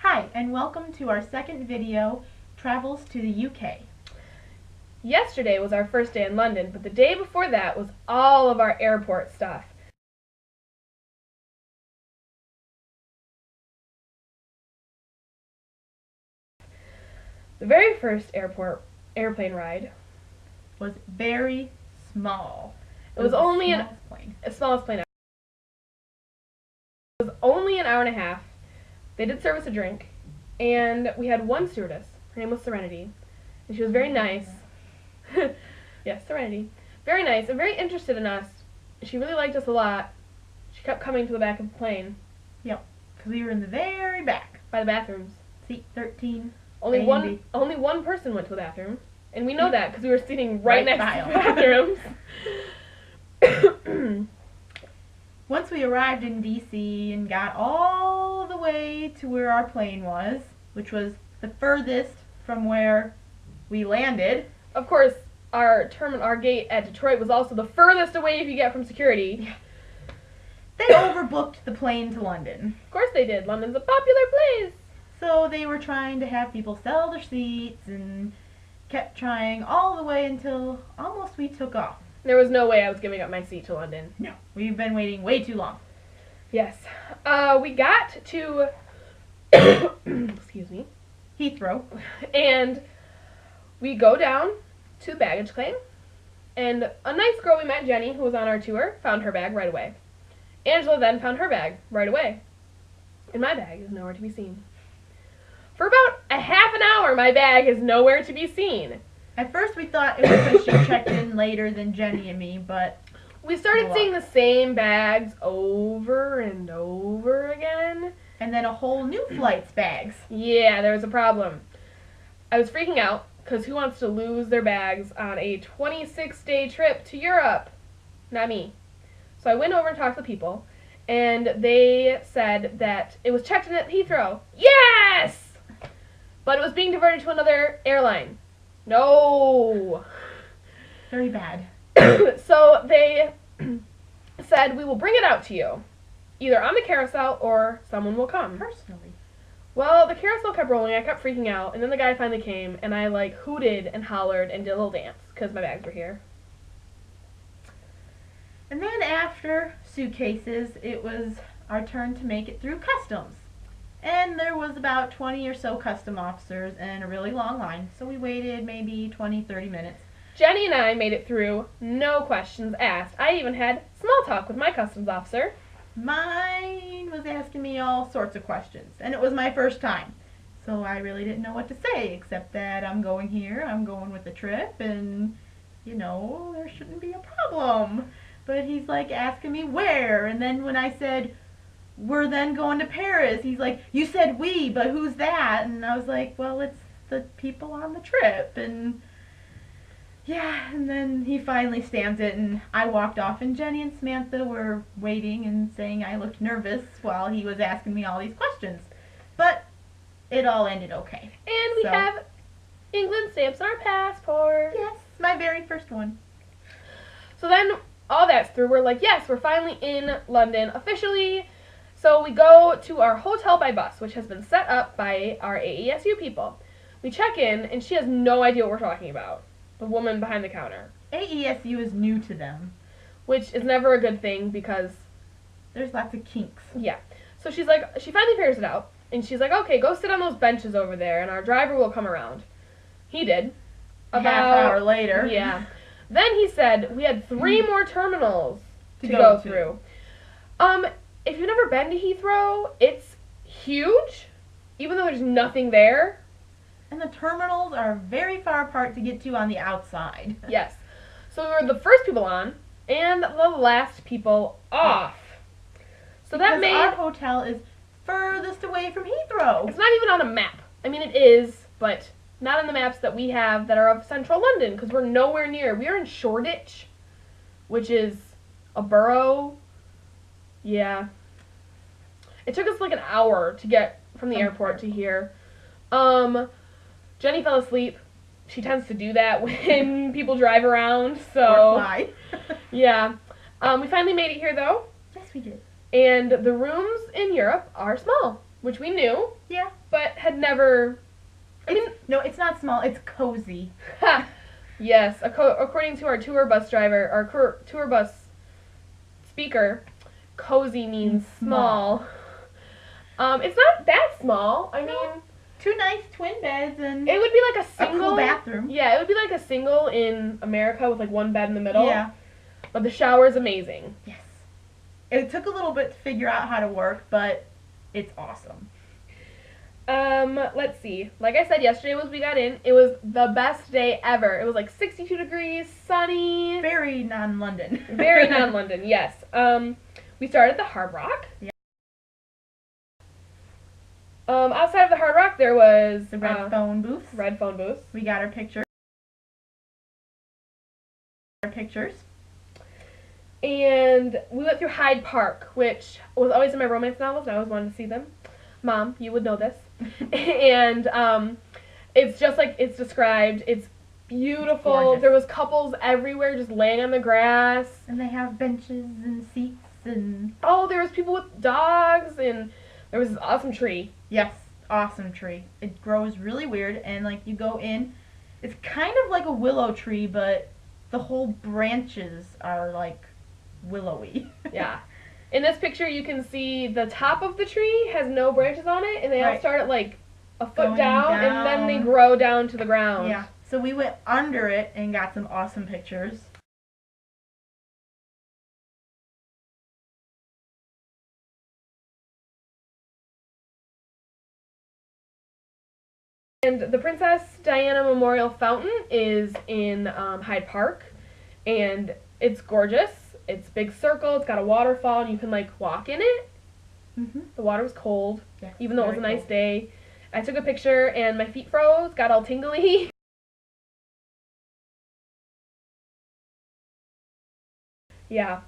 Hi, and welcome to our second video, Travels to the UK. Yesterday was our first day in London, but the day before that was all of our airport stuff. The very first airplane ride Was very small. It was only the smallest plane ever. It was only an hour and a half. They did serve us a drink, and we had one stewardess. Her name was Serenity, and she was very nice. Yes, Serenity. Very nice and very interested in us. She really liked us a lot. She kept coming to the back of the plane. Yep, because we were in the very back. By the bathrooms. Seat 13. Only one person went to the bathroom, and we know that because we were sitting right next to the bathrooms. Once we arrived in DC and got all the way to where our plane was, which was the furthest from where we landed. Of course, our gate at Detroit was also the furthest away you get from security. Yeah. They overbooked the plane to London. Of course they did. London's a popular place. So they were trying to have people sell their seats and kept trying all the way until almost we took off. There was no way I was giving up my seat to London. No, we've been waiting way too long. Yes. We got to excuse me, Heathrow, and we go down to the baggage claim, and a nice girl we met, Jenny, who was on our tour, found her bag right away. Angela then found her bag right away, and my bag is nowhere to be seen. For about a half an hour, my bag is nowhere to be seen. At first we thought it was because she checked in later than Jenny and me, but we started seeing the same bags over and over again. And then a whole new flight's bags. Yeah, there was a problem. I was freaking out, because who wants to lose their bags on a 26-day trip to Europe? Not me. So I went over and talked to the people, and they said that it was checked in at Heathrow. Yes! But it was being diverted to another airline. No! Very bad. So they said, we will bring it out to you, either on the carousel or someone will come. Personally. Well, the carousel kept rolling, I kept freaking out, and then the guy finally came, and I, hooted and hollered and did a little dance, because my bags were here. And then after suitcases, it was our turn to make it through customs. And there was about 20 or so custom officers and a really long line, so we waited maybe 20-30 minutes. Jenny and I made it through, no questions asked. I even had small talk with my customs officer. Mine was asking me all sorts of questions, and it was my first time. So I really didn't know what to say, except that I'm going here, I'm going with the trip, and, there shouldn't be a problem. But he's asking me where, and then when I said, we're then going to Paris, he's like, you said we, but who's that? And I was like, well, it's the people on the trip, and yeah, and then he finally stamped it, and I walked off, and Jenny and Samantha were waiting and saying I looked nervous while he was asking me all these questions. But it all ended okay. And we have England stamps on our passport. Yes, my very first one. So then, all that's through, we're like, yes, we're finally in London officially. So we go to our hotel by bus, which has been set up by our AESU people. We check in, and she has no idea what we're talking about. The woman behind the counter. AESU is new to them. Which is never a good thing because there's lots of kinks. Yeah. So she finally figures it out. And she's like, okay, go sit on those benches over there and our driver will come around. He did. About half hour later. Yeah. Then he said we had 3 more terminals to go through. If you've never been to Heathrow, it's huge, even though there's nothing there. And the terminals are very far apart to get to on the outside. Yes. So we were the first people on and the last people off. So because our hotel is furthest away from Heathrow. It's not even on a map. I mean, it is, but not on the maps that we have that are of central London because we're nowhere near. We are in Shoreditch, which is a borough. Yeah. It took us an hour to get from the airport to here. Jenny fell asleep. She tends to do that when people drive around, so. Or fly. Yeah. We finally made it here, though. Yes, we did. And the rooms in Europe are small. which we knew, Yeah. but had never. No, it's not small. It's cozy. Ha! Yes, according to our tour bus driver, our tour bus speaker, cozy means small. It's not that small. I mean, 2 nice twin beds and it would be like a single cool bathroom. Yeah, it would be like a single in America with like one bed in the middle. Yeah. But the shower is amazing. Yes. It took a little bit to figure out how to work, but it's awesome. Let's see. Like I said, yesterday we got in. It was the best day ever. It was like 62 degrees, sunny. Very non-London. Very non-London, yes. We started at the Hard Rock. Yeah. Outside of the Hard Rock, there was The red phone booth. red phone booths. We got our pictures. And we went through Hyde Park, which was always in my romance novels, and I always wanted to see them. Mom, you would know this. And it's just like it's described. It's beautiful. Gorgeous. There was couples everywhere just laying on the grass. And they have benches and seats and... Oh, there was people with dogs, and there was this awesome tree. Yes, awesome tree. It grows really weird, and like you go in, it's kind of like a willow tree, but the whole branches are like willowy. Yeah. In this picture, you can see the top of the tree has no branches on it, and they all Right. start at like a foot Going down, and then they down. grow down to the ground. Yeah. So we went under it and got some awesome pictures. And the Princess Diana Memorial Fountain is in Hyde Park, and it's gorgeous. It's a big circle. It's got a waterfall, and you can like walk in it. Mm-hmm. The water was cold, Yes, even though it was a very nice cool. day. I took a picture, and my feet froze, got all tingly. Yeah.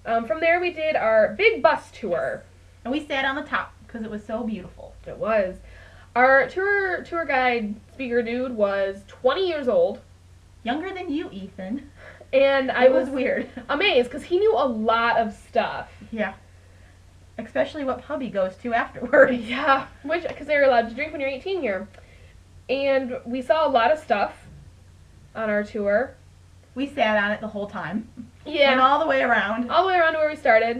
From there, we did our big bus tour. And we sat on the top because it was so beautiful. It was. Our tour guide speaker dude was 20 years old, Younger than you, Ethan. and I It was was weird. amazed because he knew a lot of stuff. Yeah. Especially what pub he goes to afterwards. Yeah, because they're allowed to drink when you're 18 here. And we saw a lot of stuff on our tour. We sat on it the whole time. Yeah, Went all the way around. all the way around to where we started.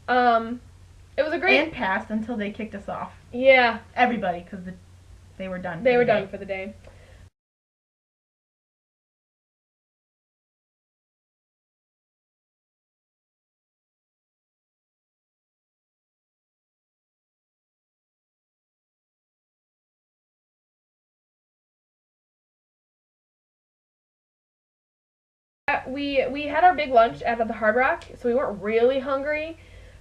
It was a great. And passed until they kicked us off. Yeah, Everybody, because they were done. they for were the done day. for the day. We had our big lunch at the Hard Rock, so we weren't really hungry.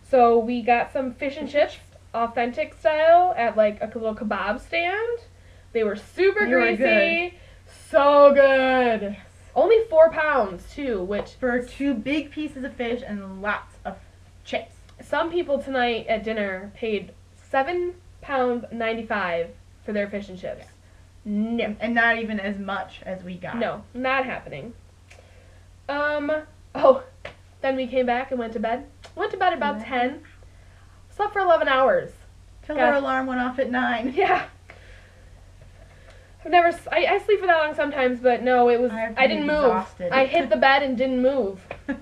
So we got some fish and chips, authentic style, at like a little kebab stand. They were super They were greasy, so good. Only 4 pounds too, which For 2 big pieces of fish and lots of chips. some people tonight at dinner paid £7.95 for their fish and chips. No, And not even as much as we got. no, not happening. Then we came back and went to bed. Went to bed about 10. Slept for 11 hours. Till Got- our alarm went off at 9. Yeah. I sleep for that long sometimes, but no, it was, I have to I be didn't move. exhausted. I hit the bed and didn't move. And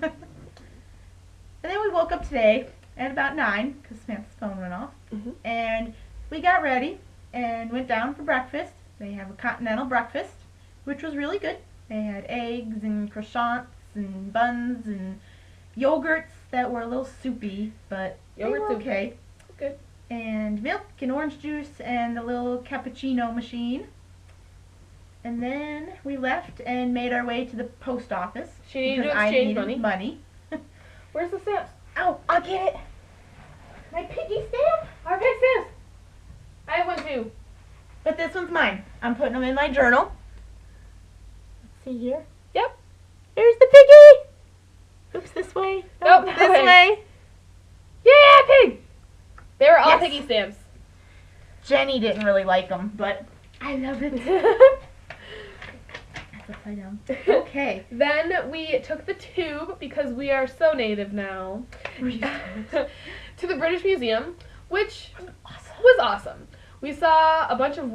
then we woke up today at about 9 because Samantha's phone went off. Mhm. And we got ready and went down for breakfast. They have a continental breakfast, which was really good. They had eggs and croissants and buns and yogurts that were a little soupy, but they Yogurt were soup. okay. Good. And milk and orange juice and a little cappuccino machine. And then we left and made our way to the post office. She needed to because I exchange needed money. Where's the stamps? Oh, I'll get it. My piggy stamp. Our pig stamps. I have one too. But this one's mine. I'm putting them in my journal. Let's see here. Yep. There's the piggy. Oops, this way. Nope, This that way. way. Yeah, pig. They were all Yes. piggy stamps. Jenny didn't really like them, but I love it. That's upside down. Okay. Then we took the tube because we are so native now. to the British Museum, which Awesome. was awesome. We saw a bunch of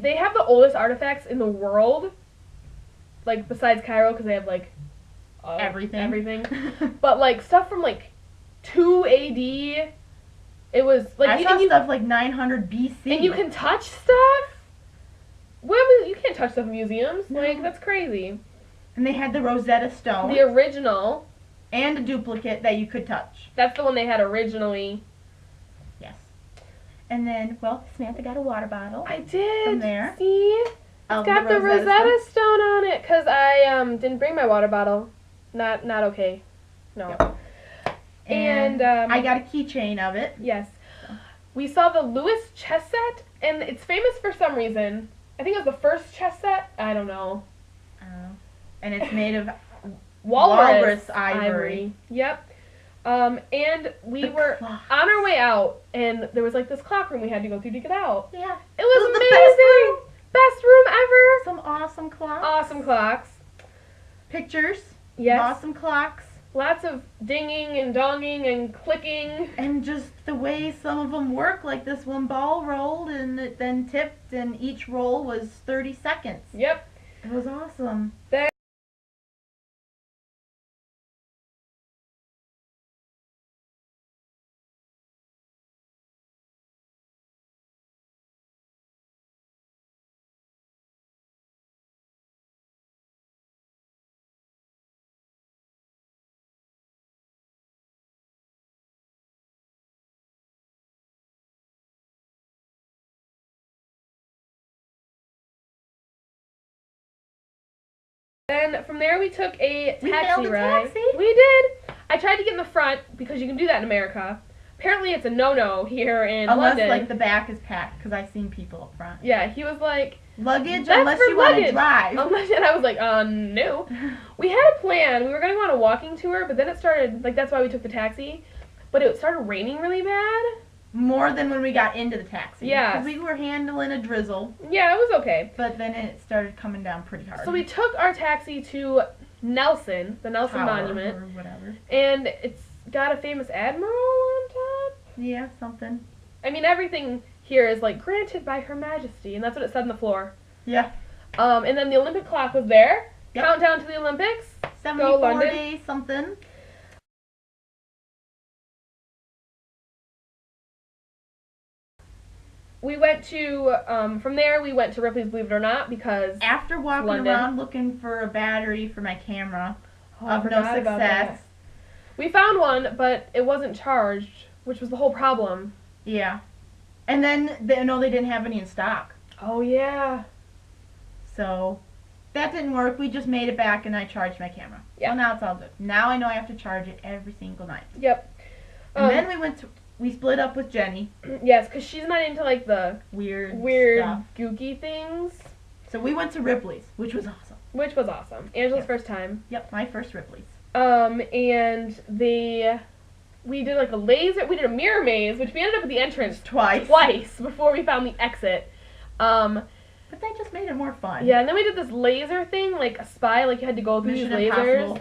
they have the oldest artifacts in the world, like besides Cairo, because they have like everything. But like stuff from like 2 AD. It was like I saw stuff like 900 BC. and you can touch stuff. Well, you can't touch stuff in museums. No. Like that's crazy. And they had the Rosetta Stone The original. and a duplicate that you could touch. That's the one they had originally. Yes. And then, well, Samantha got a water bottle. I did. From there. See, of got the Rosetta Stone on it because I didn't bring my water bottle. Not okay. No. Yep. And I got a keychain of it. Yes. We saw the Lewis chess set, and it's famous for some reason. I think it was the first chess set. I don't know. And it's made of Walrus ivory. Yep. And we were clock. on our way out, and there was like this clock room we had to go through to get out. Yeah. It was the amazing. Best room ever. Some awesome clocks. Awesome clocks. Pictures. Yes. Awesome clocks. Lots of dinging and donging and clicking. And just the way some of them work, like this one ball rolled and it then tipped, and each roll was 30 seconds. Yep. It was awesome. Then from there we took a We taxi hailed a ride. taxi? We did. I tried to get in the front because you can do that in America. Apparently it's a no-no here in Unless London. like the back is packed, because I've seen people up front. Yeah, he was like, Luggage, That's unless for you want to luggage. drive. and I was like, no. We had a plan. We were going to go on a walking tour, but then it started, like that's why we took the taxi. But it started raining really bad. More than when we got into the taxi. Yeah. Because we were handling a drizzle, Yeah, it was okay. but then it started coming down pretty hard. So we took our taxi to Nelson, the Nelson Tower Monument, or whatever. and it's got a famous admiral on top. Yeah, something. I mean, everything here is like granted by Her Majesty, and that's what it said on the floor. Yeah. And then the Olympic clock was there. Yep. Countdown to the Olympics. 74 London. days, something. We went to, from there we went to Ripley's Believe It or Not because After walking London. around looking for a battery for my camera I of no forgot about that. success. We found one, but it wasn't charged, which was the whole problem. Yeah. And then they didn't have any in stock. Oh yeah. So that didn't work. We just made it back and I charged my camera. Yeah. Well, now it's all good. Now I know I have to charge it every single night. Yep. And then we split up with Jenny. Yes, because she's not into like the Weird stuff. gooky things, So we went to Ripley's, which was awesome. which was awesome. Angela's Yep. first time. Yep, my first Ripley's. And we did like we did a mirror maze, which we ended up at the entrance Twice. before we found the exit. But that just made it more fun. Yeah, and then we did this laser thing, like a spy, like you had to go through Mission these lasers. Impossible.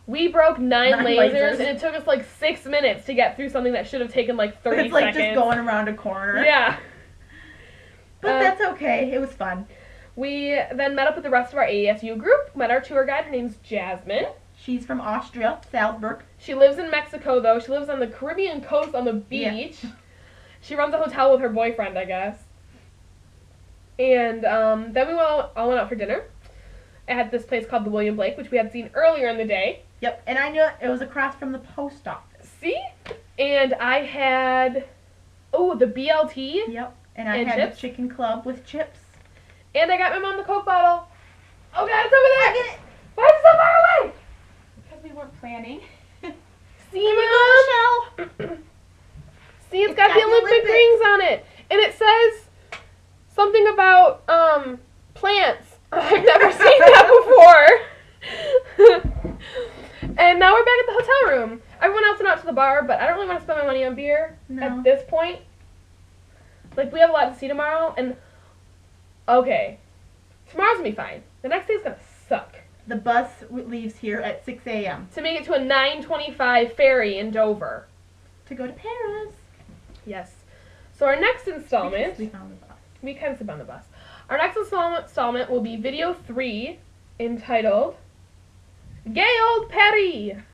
We broke 9 lasers, lasers. and it took us like 6 minutes to get through something that should have taken like 30 It's like seconds. just going around a corner. Yeah. But that's okay. It was fun. We then met up with the rest of our AESU group, met our tour guide. Her name's Jasmine. She's from Austria, Salzburg. She lives in Mexico, though. She lives on the Caribbean coast on the beach. Yeah. She runs a hotel with her boyfriend, I guess. And then we all went out for dinner at this place called the William Blake, which we had seen earlier in the day. Yep, and I knew it was across from the post office. See? And I had, the BLT. Yep, and I And had chips? the chicken club with chips. And I got my mom the Coke bottle. Oh, God, it's over there. Get it. Why is it so far away? Because we weren't planning. See, Mom? See, it's got the Olympic rings on it. And it says something about, plants. I've never seen that before. And now we're back at the hotel room. Everyone else went out to the bar, but I don't really want to spend my money on beer No. at this point. Like, we have a lot to see tomorrow, and okay, tomorrow's gonna be fine. The next day's gonna suck. The bus leaves here at 6 a.m. To make it to a 9:25 ferry in Dover. to go to Paris. Yes. So our next installment, We found the bus. we kind of sleep on the bus. Our next installment will be video 3, entitled Gay Old Paris.